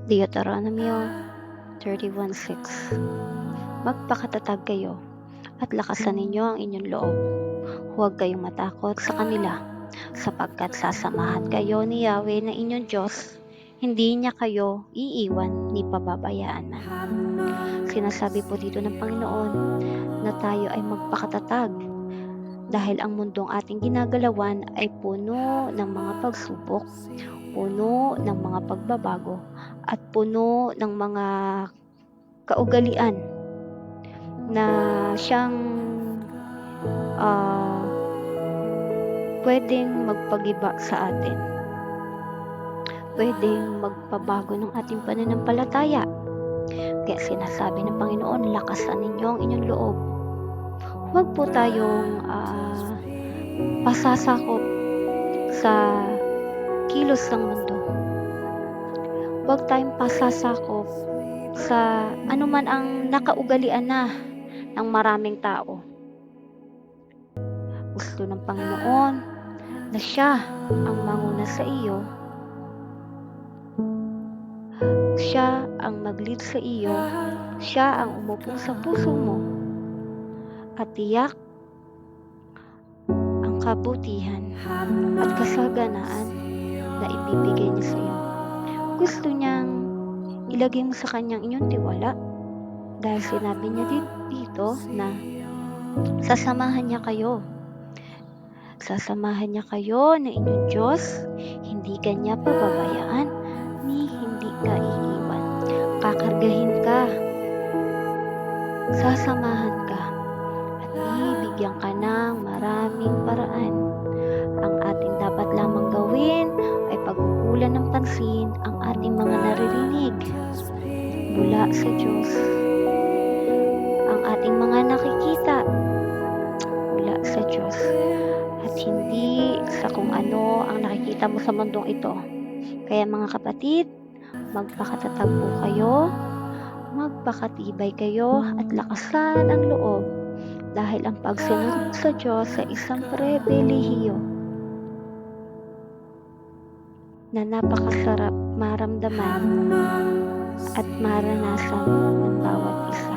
Deuteronomio 31:6. Magpakatatag kayo at lakasan ninyo ang inyong loob. Huwag kayong matakot sa kanila, sapagkat sasamahan kayo ni Yahweh na inyong Diyos. Hindi niya kayo iiwan ni pababayaan man. Sinasabi po dito ng Panginoon na tayo ay magpakatatag dahil ang mundong ating ginagalawan ay puno ng mga pagsubok, puno ng mga pagbabago, at puno ng mga kaugalian na siyang pwedeng magpagiba sa atin, pwedeng magpabago ng ating pananampalataya. Kaya sinasabi ng Panginoon, lakasan ninyo ang inyong loob. Huwag po tayong pasasakop sa kilos ng mundo. Huwag tayong pasasakop sa anuman ang nakaugalian na ng maraming tao. Gusto ng Panginoon na siya ang manguna sa iyo, siya ang mag-lead sa iyo, siya ang umupo sa puso mo at tiyak ang kabutihan at kasaganaan na ibibigay niya sa iyo. Gusto niyang ilagay mo sa kanyang inyong tiwala dahil sinabi niya dito na sasamahan niya kayo. Sasamahan niya kayo na inyong Diyos, hindi ka niya pababayaan, ni hindi ka iiwan. Kakargahin ka, sasamahan ka, at bibigyan ka ng maraming paraan. Ang ating dapat lamang gawin ay pagkukulan ng pansin ang ating mga naririnig mula sa Diyos. Ang ating mga nakikita mula sa Diyos. At hindi sa kung ano ang nakikita mo sa mundong ito. Kaya mga kapatid, magpakatatag po kayo, magpakatibay kayo at lakasan ang loob dahil ang pagsunod sa Diyos ay isang pribilehiyo na napakasarap maramdaman at maranasan ng bawat isa.